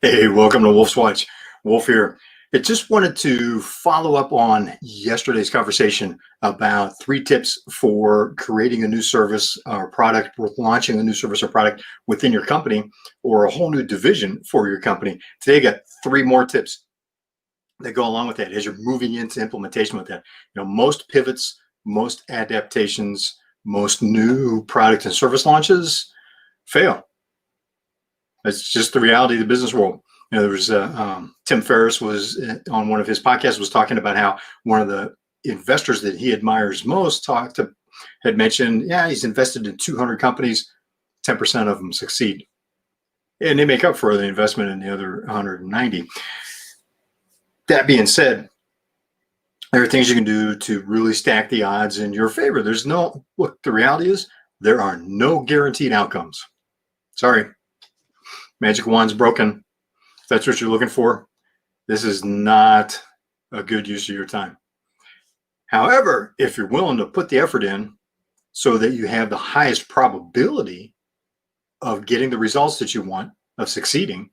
Hey, welcome to Wolf's Watch. Wolf here. I just wanted to follow up on yesterday's conversation about 3 tips for creating a new service or product, or launching a new service or product within your company, or a whole new division for your company. Today, I got 3 more tips that go along with that as you're moving into implementation with that. Most pivots, most adaptations, most new product and service launches fail. It's just the reality of the business world. There was Tim Ferriss was on one of his podcasts was talking about how one of the investors that he admires most had mentioned, yeah, he's invested in 200 companies, 10% of them succeed, and they make up for the investment in the other 190. That being said, there are things you can do to really stack the odds in your favor. The reality is there are no guaranteed outcomes. Sorry, magic wand's broken. If that's what you're looking for, this is not a good use of your time. However, if you're willing to put the effort in so that you have the highest probability of getting the results that you want, of succeeding,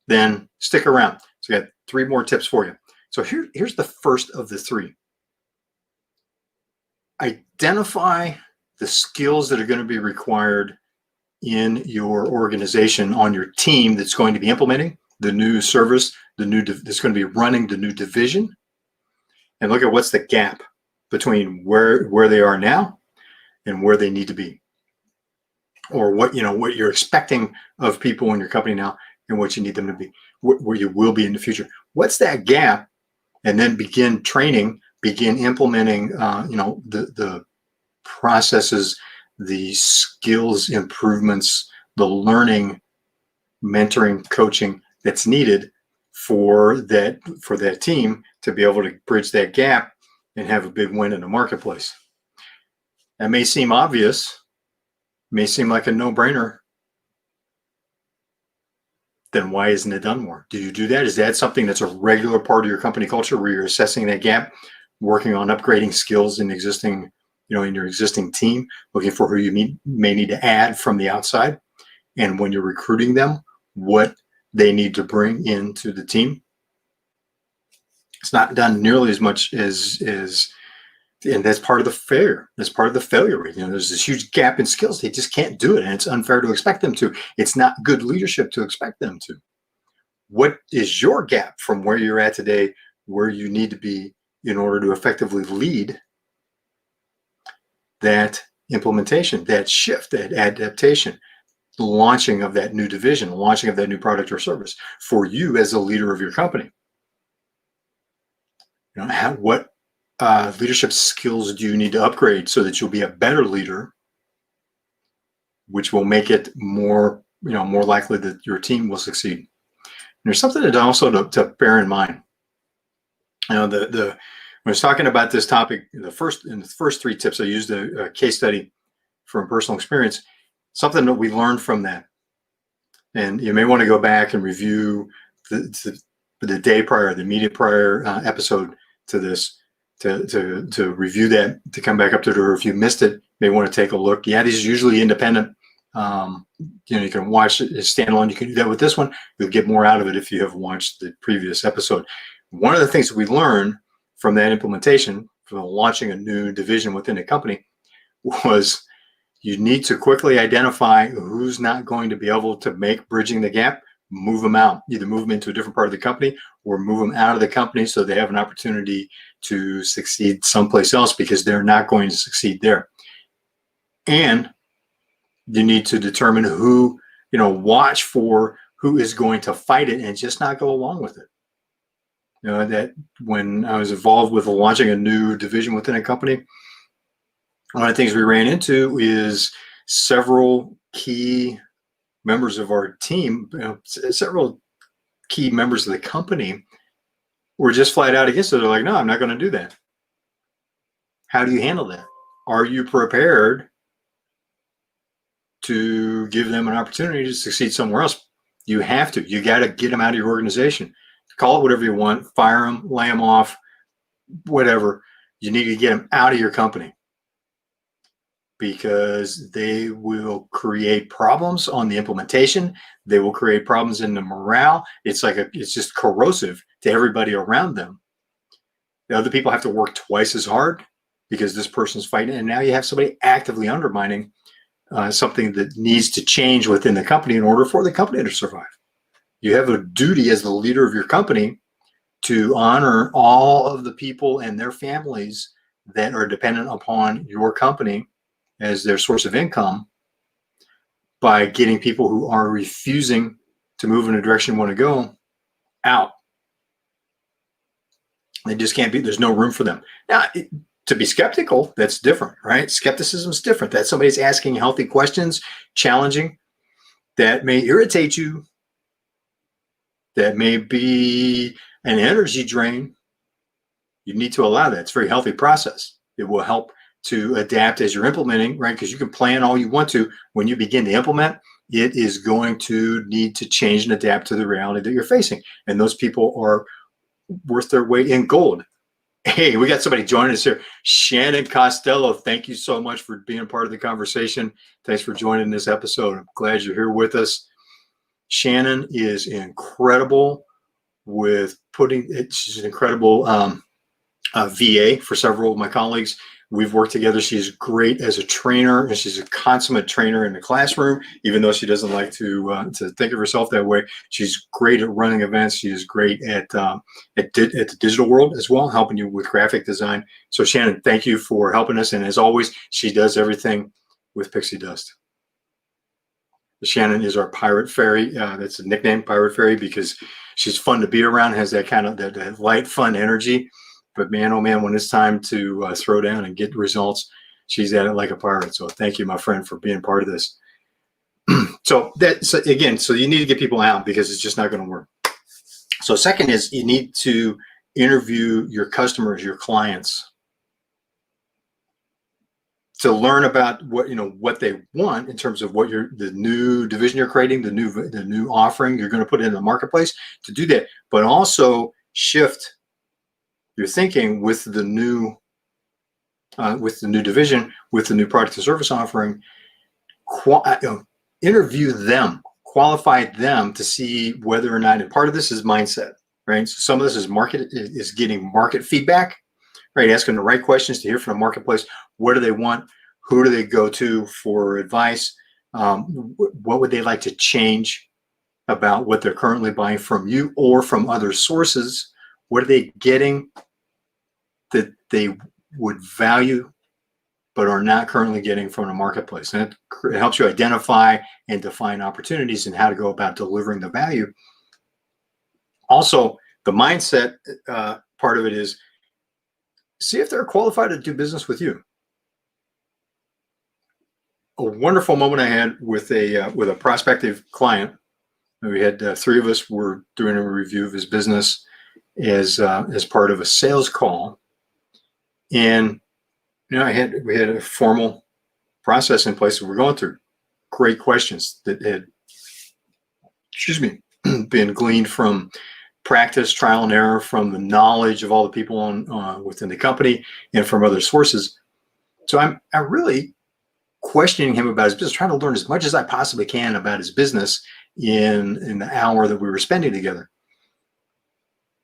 then stick around. So I got 3 more tips for you. So here's the first of the 3. Identify the skills that are going to be required in your organization, on your team that's going to be implementing the new service, that's going to be running the new division, and look at what's the gap between where they are now and where they need to be, or what you're expecting of people in your company now and what you need them to be, where you will be in the future. What's that gap? And then begin training, begin implementing the processes, the skills improvements, the learning, mentoring, coaching that's needed for that team to be able to bridge that gap and have a big win in the marketplace. That may seem obvious, may seem like a no-brainer. Then why isn't it done more? Do you do that? Is that something that's a regular part of your company culture, where you're assessing that gap, working on upgrading skills in your existing team, looking for who you may need to add from the outside, and when you're recruiting them, what they need to bring into the team? It's not done nearly as much as and that's part of the failure. That's part of the failure rate. There's this huge gap in skills. They just can't do it, and it's unfair to expect them to. It's not good leadership to expect them to. What is your gap from where you're at today, where you need to be in order to effectively lead that implementation, that shift, that adaptation, the launching of that new division, the launching of that new product or service for you as a leader of your company? What leadership skills do you need to upgrade so that you'll be a better leader, which will make it more likely that your team will succeed? And there's something that also to bear in mind. When I was talking about this topic, in the first 3 tips, I used a case study from personal experience, something that we learned from that. And you may want to go back and review the day prior, the immediate prior episode to this, to review that, to come back up to it. Or if you missed it, you may want to take a look. Yeah, these are usually independent. You can watch it as standalone. You can do that with this one. You'll get more out of it if you have watched the previous episode. One of the things that we learned from that implementation, from launching a new division within a company, was you need to quickly identify who's not going to be able to make bridging the gap, move them out, either move them into a different part of the company or move them out of the company so they have an opportunity to succeed someplace else, because they're not going to succeed there. And you need to determine who, watch for who is going to fight it and just not go along with it. That when I was involved with launching a new division within a company, one of the things we ran into is several key members of our team, several key members of the company were just flat out against it. They're like, no, I'm not going to do that. How do you handle that? Are you prepared to give them an opportunity to succeed somewhere else? You have to. You got to get them out of your organization. Call it whatever you want. Fire them, lay them off, whatever. You need to get them out of your company. because they will create problems on the implementation. They will create problems in the morale. It's just corrosive to everybody around them. The other people have to work twice as hard because this person's fighting, and now you have somebody actively undermining something that needs to change within the company in order for the company to survive. You have a duty as the leader of your company to honor all of the people and their families that are dependent upon your company as their source of income by getting people who are refusing to move in a direction you want to go out. They just can't be, there's no room for them. Now, to be skeptical, that's different, right? Skepticism is different. That's somebody's asking healthy questions, challenging, that may irritate you, that may be an energy drain. You need to allow that. It's a very healthy process. It will help to adapt as you're implementing, right? Because you can plan all you want to. When you begin to implement, it is going to need to change and adapt to the reality that you're facing. And those people are worth their weight in gold. Hey, we got somebody joining us here. Shannon Costello, thank you so much for being part of the conversation. Thanks for joining this episode. I'm glad you're here with us. Shannon is incredible with she's an incredible VA for several of my colleagues. We've worked together. She's great as a trainer, and she's a consummate trainer in the classroom, even though she doesn't like to think of herself that way. She's great at running events. She is great at the digital world as well, helping you with graphic design. So Shannon, thank you for helping us. And as always, she does everything with pixie dust. Shannon is our Pirate Fairy. That's a nickname, Pirate Fairy, because she's fun to be around, has that kind of that light, fun energy. But man, oh man, when it's time to throw down and get results, she's at it like a pirate. So thank you, my friend, for being part of this. So you need to get people out because it's just not going to work. So second is you need to interview your customers, your clients, to learn about what they want in terms of the new division you're creating, the new offering you're going to put in the marketplace, to do that, but also shift your thinking with the new division, with the new product and service offering. Interview them, qualify them to see whether or not, and part of this is mindset, right? So some of this is getting market feedback, right? Asking the right questions to hear from the marketplace. What do they want? Who do they go to for advice? What would they like to change about what they're currently buying from you or from other sources? What are they getting that they would value but are not currently getting from the marketplace? And it helps you identify and define opportunities and how to go about delivering the value. Also, the mindset part of it is see if they're qualified to do business with you. A wonderful moment I had with a prospective client. We had three of us were doing a review of his business as part of a sales call, and we had a formal process in place that we're going through. Great questions that had, been gleaned from practice, trial and error, from the knowledge of all the people within the company and from other sources. So I'm really questioning him about his business, trying to learn as much as I possibly can about his business in the hour that we were spending together.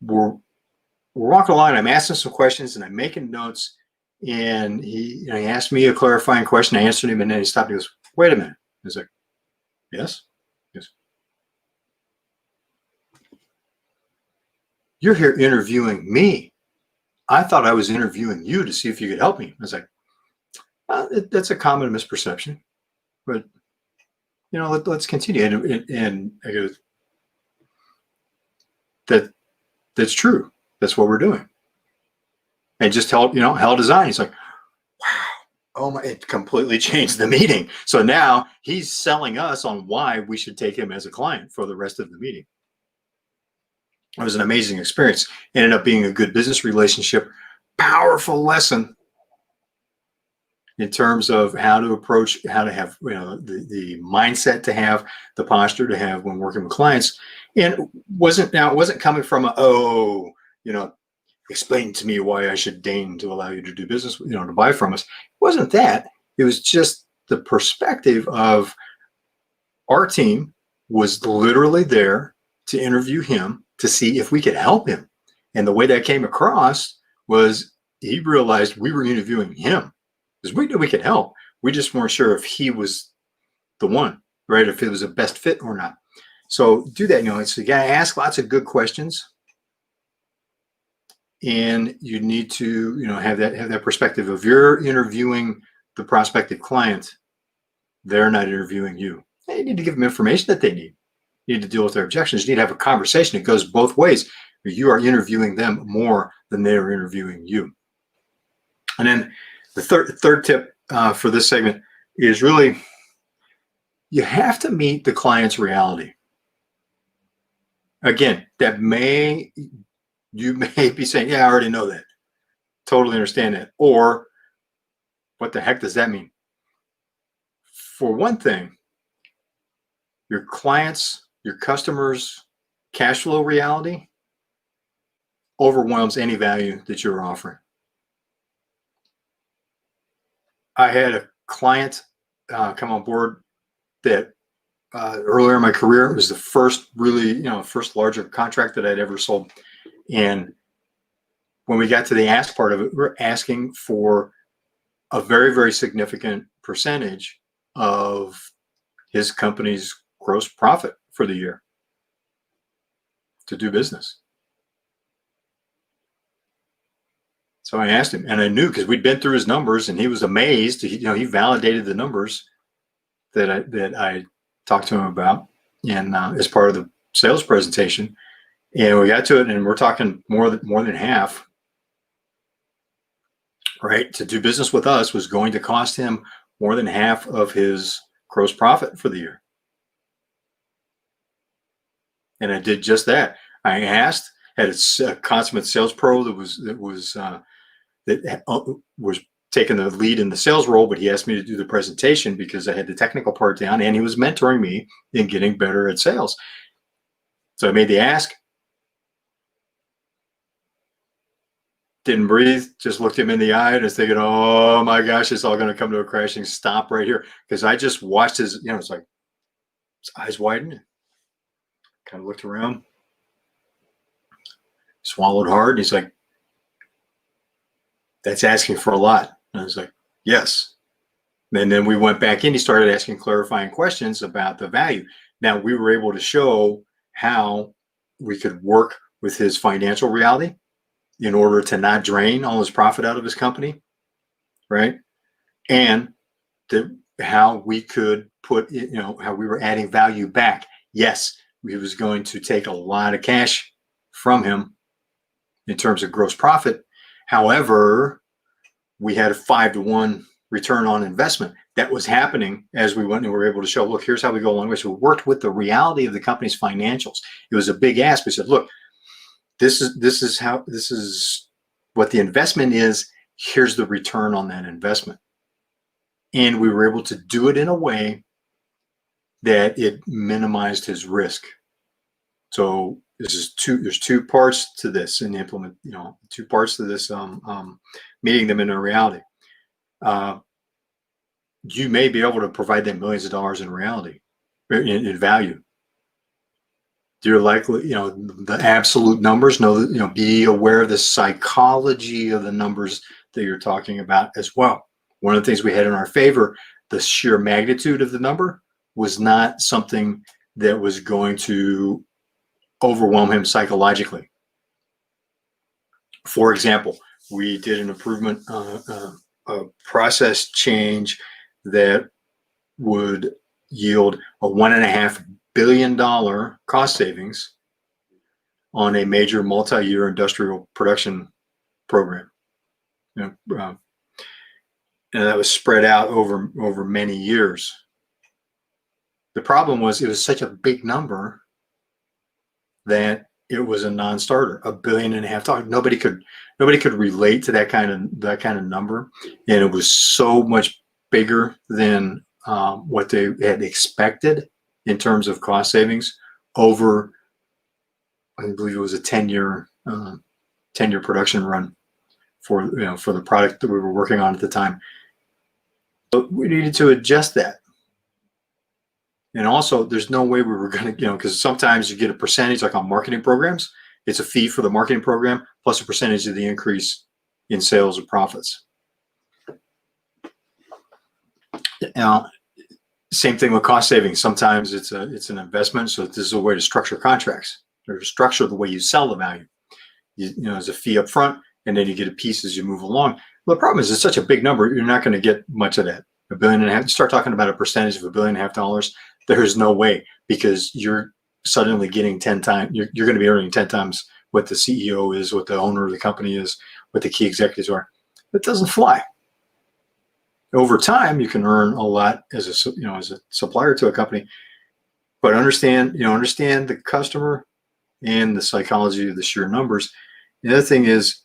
We're walking along, and I'm asking some questions, and I'm making notes, and he asked me a clarifying question. I answered him, and then he stopped. He goes, "Wait a minute." I was like, "Yes?" Yes. "You're here interviewing me. I thought I was interviewing you to see if you could help me." I was like, that's a common misperception, but let's continue. And I go, that's true. That's what we're doing. And just tell design. He's like, wow, oh my! It completely changed the meeting. So now he's selling us on why we should take him as a client for the rest of the meeting. It was an amazing experience. Ended up being a good business relationship. Powerful lesson in terms of how to approach, how to have the mindset to have, the posture to have when working with clients. And it wasn't coming from explain to me why I should deign to allow you to do business, to buy from us. It wasn't that. It was just the perspective of our team was literally there to interview him to see if we could help him. And the way that came across was he realized we were interviewing him because we knew we could help. We just weren't sure if he was the one, right? If it was a best fit or not. So do that. It's you got to ask lots of good questions, and you need to, have that perspective. If you're interviewing the prospective client, they're not interviewing you. You need to give them information that they need. You need to deal with their objections. You need to have a conversation. It goes both ways. You are interviewing them more than they are interviewing you. And then the third tip for this segment is really you have to meet the client's reality. Again, you may be saying, yeah, I already know that. Totally understand that. Or what the heck does that mean? For one thing, your clients, your customers' cash flow reality overwhelms any value that you're offering. I had a client come on board that earlier in my career, it was the first really, first larger contract that I'd ever sold. And when we got to the ask part of it, we're asking for a very, very significant percentage of his company's gross profit for the year to do business. So I asked him, and I knew because we'd been through his numbers, and he was amazed. He validated the numbers that I talked to him about, and as part of the sales presentation. And we got to it, and we're talking more than half. Right, to do business with us was going to cost him more than half of his gross profit for the year. And I did just that. I asked, had a consummate sales pro that was taking the lead in the sales role, but he asked me to do the presentation because I had the technical part down, and he was mentoring me in getting better at sales. So I made the ask. Didn't breathe, just looked him in the eye and was thinking, oh my gosh, it's all going to come to a crashing stop right here. Because I just watched his, it's like his eyes widened, kind of looked around, swallowed hard. And he's like, that's asking for a lot. And I was like, yes. And then we went back in, he started asking clarifying questions about the value. Now we were able to show how we could work with his financial reality in order to not drain all his profit out of his company, right? And how we could how we were adding value back. Yes, we was going to take a lot of cash from him in terms of gross profit. However, we had a 5-to-1 return on investment. That was happening as we went, and we were able to show, look, here's how we go along. So we worked with the reality of the company's financials. It was a big ask. We said, look, this is what the investment is. Here's the return on that investment. And we were able to do it in a way that it minimized his risk. So there's two parts to this, and implement, two parts to this, meeting them in a reality. You may be able to provide them millions of dollars in reality, in value. You're likely, the absolute numbers, be aware of the psychology of the numbers that you're talking about as well. One of the things we had in our favor, the sheer magnitude of the number was not something that was going to overwhelm him psychologically. For example, we did an improvement, a process change that would yield a $1.5 billion cost savings on a major multi-year industrial production program. And that was spread out over many years. The problem was it was such a big number that it was a non-starter. $1.5 billion. Nobody could relate to that kind of number, and it was so much bigger than what they had expected in terms of cost savings over, I believe it was a 10-year production run for the product that we were working on at the time. But we needed to adjust that. And also, there's no way we were going to, because sometimes you get a percentage, like on marketing programs, it's a fee for the marketing program plus a percentage of the increase in sales or profits. Now, same thing with cost savings. Sometimes it's an investment, so this is a way to structure contracts or structure the way you sell the value. There's a fee up front, and then you get a piece as you move along. Well, the problem is it's such a big number, you're not going to get much of that. $1.5 billion. Start talking about a percentage of $1.5 billion. There's no way, because you're suddenly getting 10 times. You're going to be earning 10 times what the CEO is, what the owner of the company is, what the key executives are. It doesn't fly. Over time, you can earn a lot as a supplier to a company, but understand the customer and the psychology of the sheer numbers. The other thing is,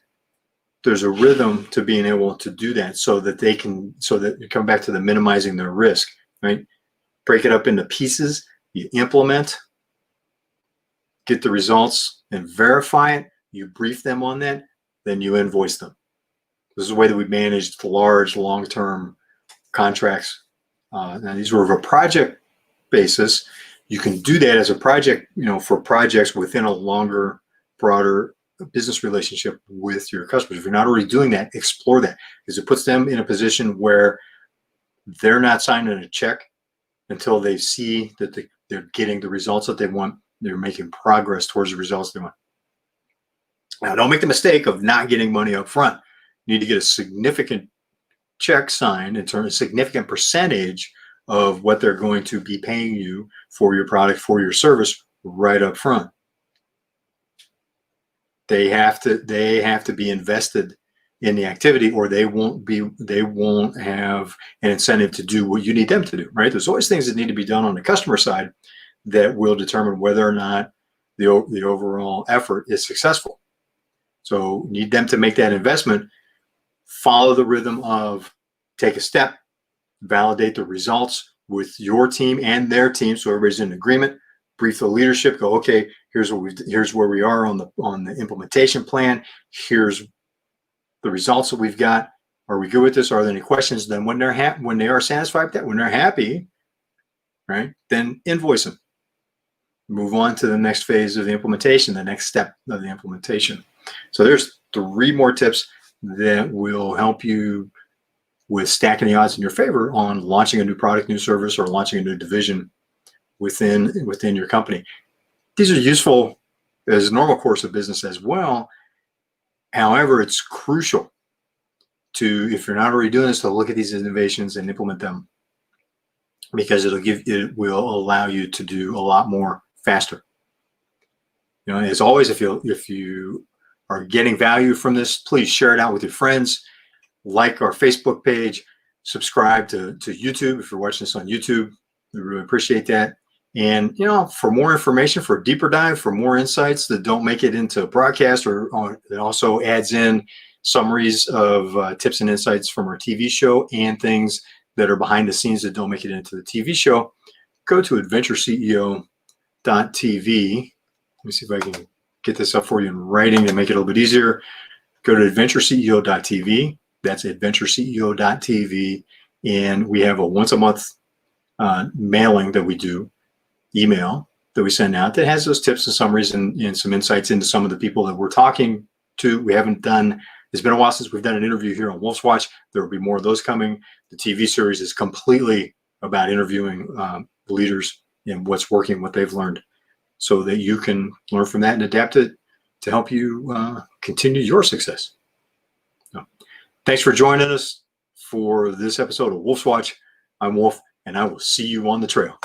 there's a rhythm to being able to do that, so that you come back to the minimizing their risk, right? Break it up into pieces, you implement, get the results and verify it, you brief them on that, then you invoice them. This is the way that we managed large, long-term contracts. Now these were of a project basis. You can do that as a project, for projects within a longer, broader business relationship with your customers. If you're not already doing that, explore that, because it puts them in a position where they're not signing a check until they see that they're getting the results that they want. They're making progress towards the results they want. Now, don't make the mistake of not getting money up front. You need to get a significant check signed in terms of a significant percentage of what they're going to be paying you for your product, for your service, right up front. They have to be invested in the activity, or they won't have an incentive to do what you need them to do, right? There's always things that need to be done on the customer side that will determine whether or not the overall effort is successful. So you need them to make that investment. Follow the rhythm of take a step, validate the results with your team and their team, so everybody's in agreement. Brief the leadership. Go, okay, here's where we are on the implementation plan. Here's the results that we've got. Are we good with this? Are there any questions? Then when they are satisfied with that, when they're happy, right, then invoice them. Move on to the next phase of the implementation, the next step of the implementation. So there's 3 more tips that will help you with stacking the odds in your favor on launching a new product, new service, or launching a new division within your company. These are useful as a normal course of business as well. However, it's crucial to, if you're not already doing this, to look at these innovations and implement them, because it will allow you to do a lot more faster. As always, if you are getting value from this, please share it out with your friends. Like our Facebook page, subscribe to YouTube if you're watching this on YouTube. We really appreciate that. And for more information, for a deeper dive, for more insights that don't make it into a broadcast, or it also adds in summaries of tips and insights from our TV show and things that are behind the scenes that don't make it into the TV show, go to adventureceo.tv. Let me see if I can get this up for you in writing to make it a little bit easier. Go to adventureceo.tv. That's adventureceo.tv. And we have a once a month mailing that we do, email that we send out, that has those tips and summaries and some insights into some of the people that we're talking to. It's been a while since we've done an interview here on Wolf's Watch. There will be more of those coming. The TV series is completely about interviewing leaders and what's working, what they've learned, so that you can learn from that and adapt it to help you continue your success. So, thanks for joining us for this episode of Wolf's Watch. I'm Wolf, and I will see you on the trail.